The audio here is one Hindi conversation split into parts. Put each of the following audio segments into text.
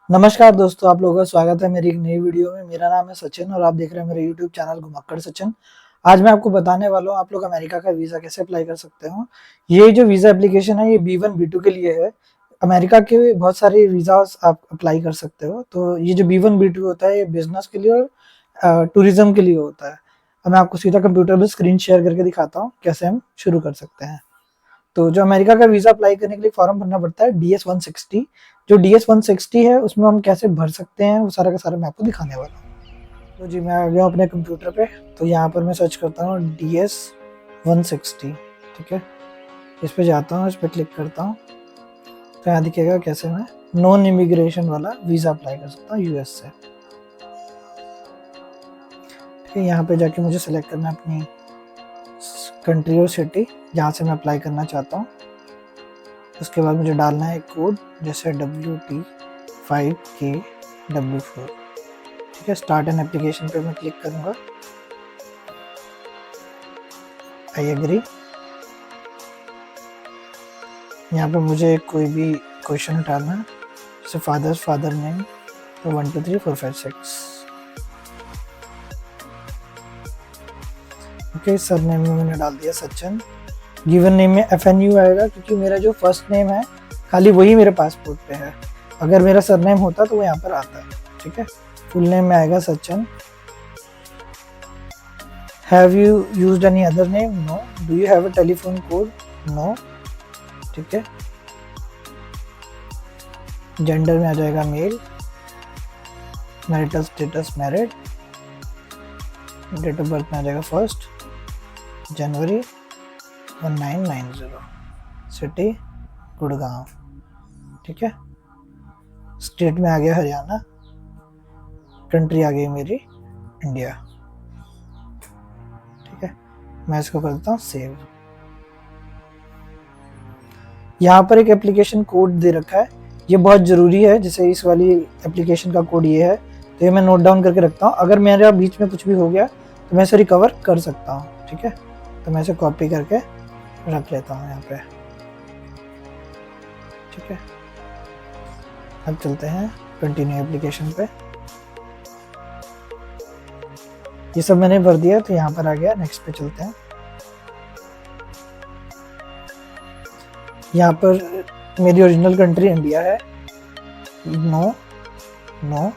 नमस्कार दोस्तों, आप लोगों का स्वागत है मेरी एक नई वीडियो में। मेरा नाम है सचिन और आप देख रहे हैं मेरे यूट्यूब चैनल घुमक्कड़ सचिन। आज मैं आपको बताने वाला हूँ आप लोग अमेरिका का वीज़ा कैसे अप्लाई कर सकते हो। ये जो वीज़ा एप्लीकेशन है ये B1 B2 के लिए है। अमेरिका के बहुत सारे वीज़ास आप अप्लाई कर सकते हो। तो ये जो B1 B2 होता है ये बिजनेस के लिए और टूरिज्म के लिए होता है। अब मैं आपको सीधा कंप्यूटर पर स्क्रीन शेयर करके दिखाता हूँ कैसे हम शुरू कर सकते हैं। तो जो अमेरिका का वीज़ा अप्लाई करने के लिए फॉर्म भरना पड़ता है DS-160। जो DS-160 है उसमें हम कैसे भर सकते हैं वो सारा का सारा मैं आपको दिखाने वाला हूँ। तो जी मैं आ गया हूँ अपने कंप्यूटर पे। तो यहाँ पर मैं सर्च करता हूँ DS-160। ठीक है, इस पे जाता हूँ, इस पर क्लिक करता हूँ। तो यहाँ दिखेगा कैसे मैं नॉन इमिग्रेशन वाला वीज़ा अप्लाई कर सकता हूँ US से। ठीक है, यहाँ पे जाके मुझे सेलेक्ट करना है अपनी कंट्री और सिटी जहाँ से मैं अप्लाई करना चाहता हूँ। उसके बाद मुझे डालना है एक कोड जैसे WT5KW4। ठीक है, स्टार्ट एन एप्लीकेशन पे मैं क्लिक करूँगा। I agree. यहाँ पे मुझे कोई भी क्वेश्चन डालना है जैसे फादर नेम, तो 1 2 3 4 5 6। ओके, सर नेम में मैंने डाल दिया सचिन। गिवन नेम में FNU आएगा क्योंकि मेरा जो फर्स्ट नेम है खाली वही मेरे पासपोर्ट पे है। अगर मेरा सरनेम होता तो वो यहाँ पर आता है। ठीक है, फुल नेम में आएगा Sachin. Have you used any other name? No. Do you have a telephone code? No. ठीक है, जेंडर में आ जाएगा male. Marital status married. Date of birth में आ जाएगा 1 जनवरी 1990। सिटी गुड़गांव। ठीक है, स्टेट में आ गया हरियाणा। कंट्री आ गई मेरी इंडिया। ठीक है, मैं इसको करता हूँ सेव। यहाँ पर एक एप्लीकेशन कोड दे रखा है, ये बहुत ज़रूरी है। जैसे इस वाली एप्लीकेशन का कोड ये है, तो ये मैं नोट डाउन करके रखता हूँ। अगर मेरा बीच में कुछ भी हो गया तो मैं इसे रिकवर कर सकता हूँ। ठीक है, तो मैं इसे कॉपी करके रख लेता हूँ यहाँ पे। ठीक है, अब चलते हैं कंटिन्यू एप्लीकेशन पे। ये सब मैंने भर दिया तो यहाँ पर आ गया, नेक्स्ट पे चलते हैं। यहाँ पर मेरी ओरिजिनल कंट्री इंडिया है। No no.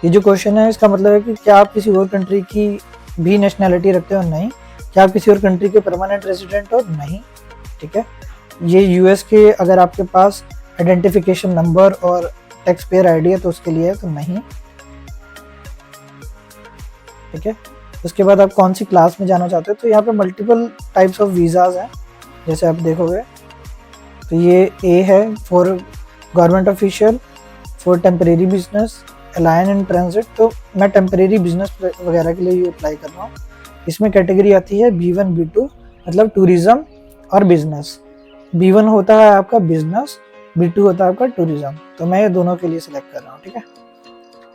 ये जो क्वेश्चन है इसका मतलब है कि क्या आप किसी और कंट्री की भी नेशनैलिटी रखते हो? नहीं। क्या आप किसी और कंट्री के परमानेंट रेजिडेंट हो? नहीं। ठीक है, ये यूएस के अगर आपके पास आइडेंटिफिकेशन नंबर और टैक्स पेयर आईडी है तो उसके लिए है, तो नहीं। ठीक है, उसके बाद आप कौन सी क्लास में जाना चाहते हो? तो यहाँ पे मल्टीपल टाइप्स ऑफ वीज़ाज हैं जैसे आप देखोगे। तो ये ए है for government official, for temporary business, align and transit. तो मैं टेम्परेरी बिजनेस वगैरह के लिए ये अप्लाई कर रहा हूँ। इसमें कैटेगरी आती है B1 B2, मतलब टूरिज्म और बिजनेस। B1 होता है आपका बिजनेस, B2 होता है आपका टूरिज्म। तो मैं ये दोनों के लिए सिलेक्ट कर रहा हूँ। ठीक है,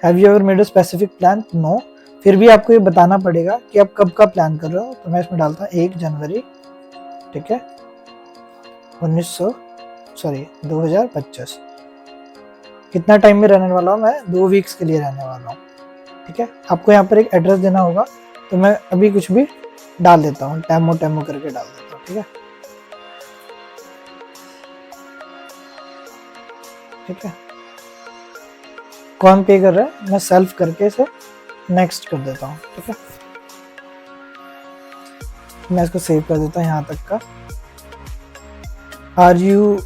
have you ever made a specific plan? No. फिर भी आपको ये बताना पड़ेगा कि आप कब का प्लान कर रहे हो। तो मैं इसमें डालता हूँ 1 जनवरी। ठीक है, 2025। कितना टाइम में रहने वाला हूँ? मैं 2 वीक्स के लिए रहने वाला हूँ। ठीक है, आपको यहाँ पर एक एड्रेस देना होगा, तो मैं अभी कुछ भी डाल देता हूँ, टैमो करके डाल देता हूँ। ठीक है, ठीक है, कौन पे कर रहा है? मैं सेल्फ करके इसे नेक्स्ट कर देता हूँ। ठीक है, मैं इसको सेव कर देता हूँ यहाँ तक का। आर यू,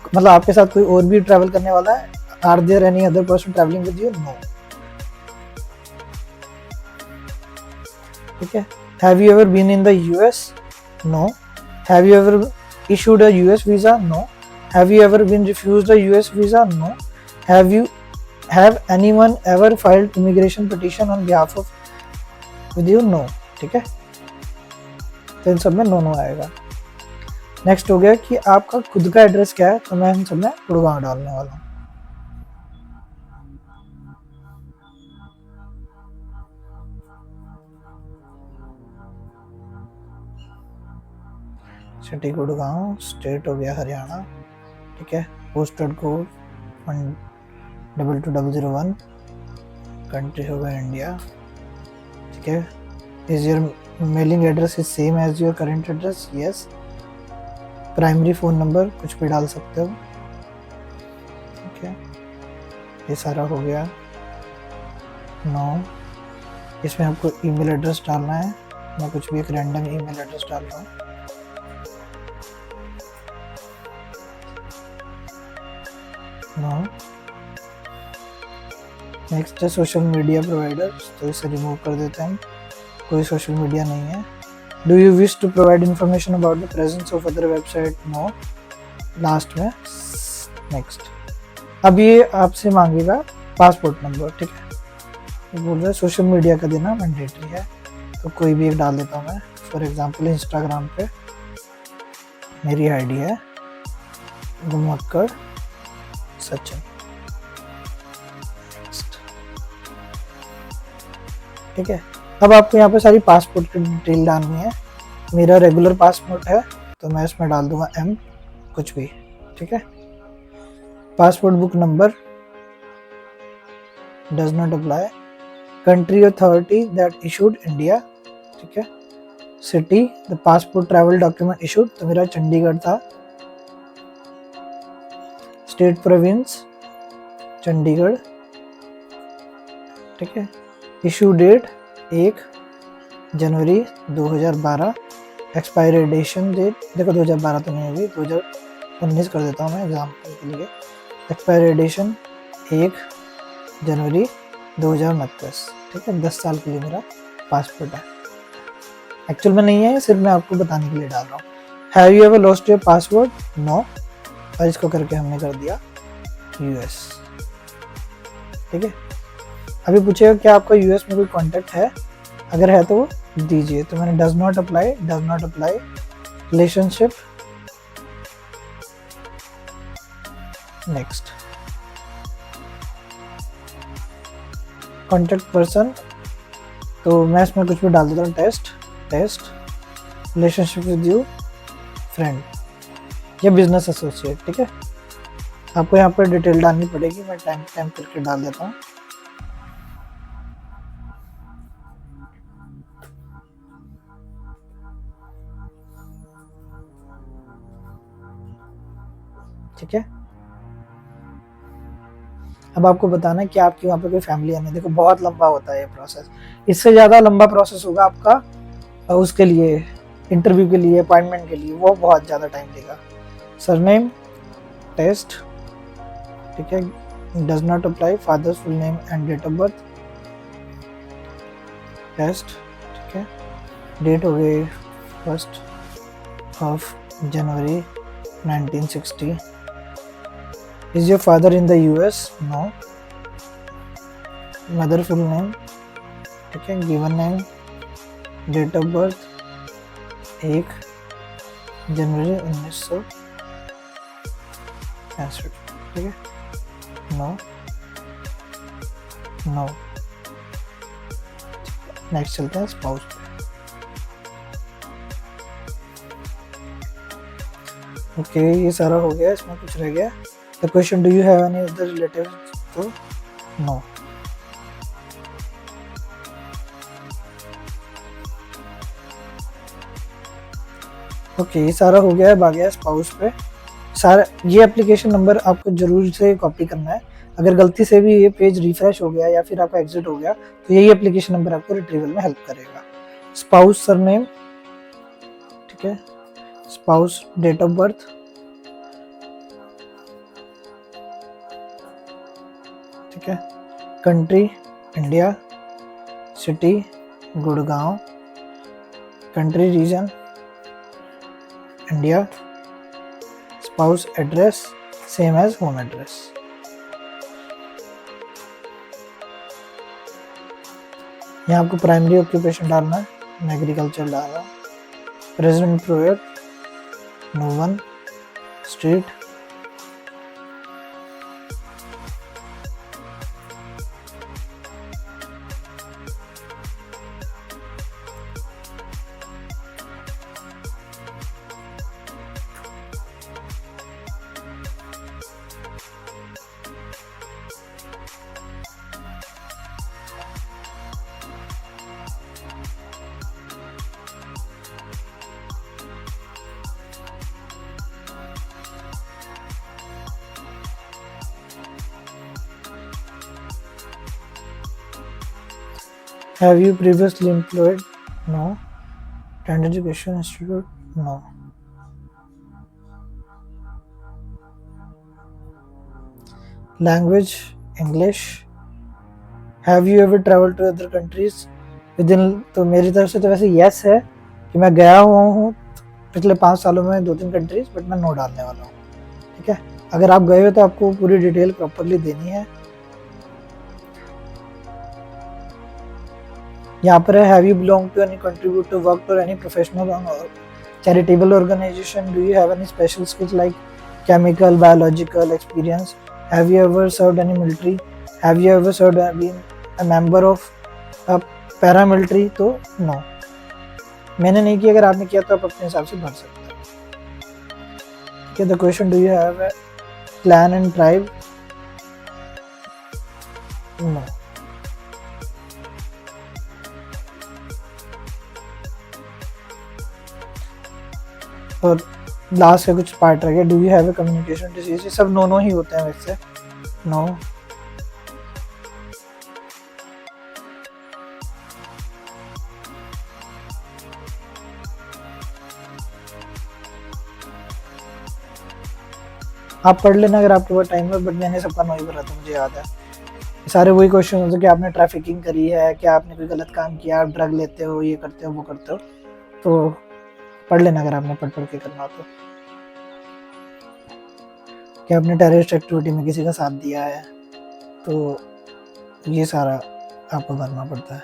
मतलब आपके साथ कोई और भी ट्रैवल करने वाला है? Are there any other person travelling with you? No. ठीक है, have you ever been in the US? No. Have you ever issued a US visa? No. Have you ever been refused a US visa? No. Have anyone ever filed immigration petition on behalf of with you? No. ठीक है, तो इन सब में नो आएगा। नेक्स्ट हो गया कि आपका खुद का एड्रेस क्या है, तो मैं इन सब में गुड़गांव डालने वाला हूँ। सिटी गुड़गांव, स्टेट हो गया हरियाणा। ठीक है, पोस्टल कोड 22001, कंट्री होगा इंडिया, ठीक है। Is your mailing address is same as your current address, yes. Primary phone number कुछ भी डाल सकते हो, ठीक है। ये सारा हो गया। नो, इसमें आपको ईमेल एड्रेस डालना है। मैं कुछ भी एक रैंडम ईमेल एड्रेस डाल रहा हूँ। नो, नेक्स्ट है सोशल मीडिया प्रोवाइडर, तो इसे रिमूव कर देते हैं हम, कोई सोशल मीडिया नहीं है। Do you wish to provide information about the presence of other website, no. Last में नेक्स्ट। अब ये आपसे मांगेगा पासपोर्ट नंबर, ठीक है। ये बोल रहा है सोशल मीडिया का देना मैंडेटरी है, तो कोई भी एक डाल देता हूँ मैं। फॉर एग्जांपल इंस्टाग्राम पे मेरी आईडी है घुमक्कड़ सचिन, ठीक है। अब आपको यहाँ पे सारी पासपोर्ट की डिटेल डालनी है। मेरा रेगुलर पासपोर्ट है तो मैं इसमें डाल दूंगा M कुछ भी, ठीक है। Passport book number does not apply. Country authority that issued India, ठीक है। City the passport travel document issued, तो मेरा चंडीगढ़ था। स्टेट प्रोविंस चंडीगढ़, ठीक है। इशू डेट 1 जनवरी 2012। एक्सपायरेशन डेट देखो 2012 तो नहीं होगी, 2019 कर देता हूँ मैं एग्जाम्पल के लिए। एक्सपायरेशन 1 जनवरी 2029, ठीक है। 10 साल के लिए मेरा पासपोर्ट है। एक्चुअल में नहीं है, सिर्फ मैं आपको बताने के लिए डाल रहा हूँ। Have you ever lost your password, no. और इसको करके हमने कर दिया US, ठीक है। अभी पूछेगा क्या आपका US में कोई कॉन्टैक्ट है, अगर है तो दीजिए। तो मैंने does not apply relationship, next. Contact person, तो मैं इसमें कुछ भी डाल देता हूँ, test. Relationship with you, friend या बिजनेस एसोसिएट, ठीक है। आपको यहाँ पर डिटेल डालनी पड़ेगी, मैं टाइम करके डाल देता हूँ। ठीक है। अब आपको बताना है कि आपकी वहाँ पे कोई फैमिली है नहीं। देखो बहुत लंबा होता है ये प्रोसेस, इससे ज़्यादा लंबा प्रोसेस होगा आपका उसके लिए, इंटरव्यू के लिए, अपॉइंटमेंट के लिए, वो बहुत ज़्यादा टाइम लेगा। सरनेम टेस्ट, ठीक है। Does not apply. Father's full name and date of birth, test, ठीक है। डेट हो गई 1 जनवरी 1960। Is your father in the US? No. Mother full name, ठीक है। Given name, date of birth 1 जनवरी 1965, ठीक है। No. नेक्स्ट चलते हैं स्पाउस पे। ओके, ये सारा हो गया, इसमें कुछ रह गया। The question, do you have any other relatives? तो no. ओके, ये सारा हो गया है, आ गया स्पाउस पे सारा। ये एप्लीकेशन नंबर आपको जरूर से कॉपी करना है। अगर गलती से भी ये पेज रिफ्रेश हो गया या फिर आपका एग्जिट हो गया तो यही एप्लीकेशन नंबर आपको रिट्रीवल में हेल्प करेगा। स्पाउस सरनेम, ठीक है। स्पाउस डेट ऑफ बर्थ, ठीक है। Country India, city Gurgaon, country reason India, spouse address same age home address. यहाँ आपको प्राइमरी ऑक्यूपेशन डालना है, मैं एग्रीकल्चर डाल रहा हूँ। Present employer no one, street, have you previously employed? No. Tend education institute? No. Language English. Have you ever travel to other countries within? तो मेरी तरफ से तो वैसे यस है कि मैं गया हुआ हूँ पिछले 5 सालों में 2-3 कंट्रीज, बट मैं नो डालने वाला हूँ। ठीक है, अगर आप गए हो तो आपको पूरी डिटेल प्रॉपरली देनी है। यहाँ पर है have you belong to any contribute to work for any professional और charitable organisation? Do you have any special skills like chemical biological experience? Have you ever served any military? Have you ever served been a member of a paramilitary? तो नो, मैंने नहीं किया। अगर आपने किया तो आप अपने हिसाब से भर सकते हैं। ठीक है, the question do you have a clan and tribe? No. और लास्ट का कुछ पार्ट रह गया, do you have a communication disease? ये सब नो ही होते हैं वैसे। नो। आप पढ़ लेना अगर आपके पास टाइम है, बट मैंने सबका नो ही भरा था, मुझे याद है। सारे वही क्वेश्चन होते कि आपने ट्रैफिकिंग करी है, क्या आपने कोई गलत काम किया, आप ड्रग लेते हो, ये करते हो, वो करते हो। तो पढ़ लेना अगर आपने पढ़ के करना हो तो। क्या आपने टेररिस्ट एक्टिविटी में किसी का साथ दिया है? तो ये सारा आपको भरना पड़ता है।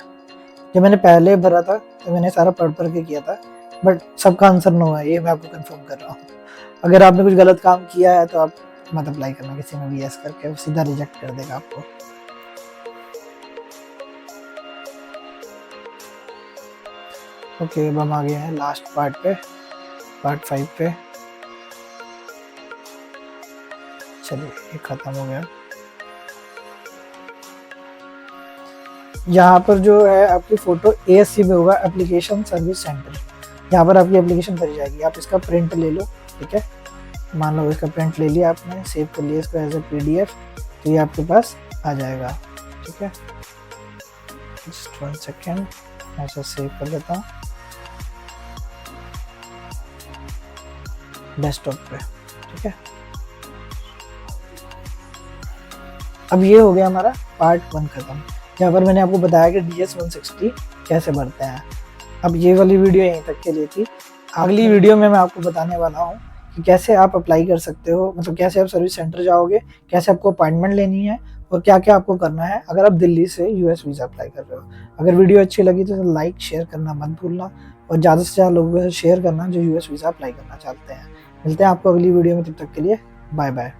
जब मैंने पहले भरा था तो मैंने सारा पढ़ के किया था, बट सबका आंसर नो है, ये मैं आपको कंफर्म कर रहा हूँ। अगर आपने कुछ गलत काम किया है तो आप मत अप्लाई करना किसी में भी यस करके, सीधा रिजेक्ट कर देगा आपको। ओके, अब हम आ गए हैं लास्ट पार्ट पे, पार्ट 5 पे। चलिए, ये खत्म हो गया। यहाँ पर जो है आपकी फोटो ASC में होगा, एप्लीकेशन सर्विस सेंटर। यहाँ पर आपकी एप्लीकेशन भरी जाएगी, आप इसका प्रिंट ले लो। ठीक है, मान लो इसका प्रिंट ले लिया आपने, सेव कर लिया इसको एज ए PDF, तो ये आपके पास आ जाएगा। ठीक है, जस्ट 1 सेकेंड, मैं इसे सेव कर लेता हूँ डेस्कटॉप पे। ठीक है, अब ये हो गया हमारा पार्ट 1 खत्म। यहाँ पर मैंने आपको बताया कि DS-160 कैसे भरते हैं। अब ये वाली वीडियो यहीं तक के लिए थी। अगली वीडियो में मैं आपको बताने वाला हूँ कि कैसे आप अप्लाई कर सकते हो, मतलब कैसे आप सर्विस सेंटर जाओगे, कैसे आपको अपॉइंटमेंट लेनी है और क्या क्या आपको करना है अगर आप दिल्ली से US वीज़ा अप्लाई कर रहे हो। अगर वीडियो अच्छी लगी तो लाइक शेयर करना मत भूलना और ज़्यादा से ज़्यादा लोगों से शेयर करना जो US वीज़ा अप्लाई करना चाहते हैं। मिलते हैं आपको अगली वीडियो में, तब तक के लिए बाय बाय।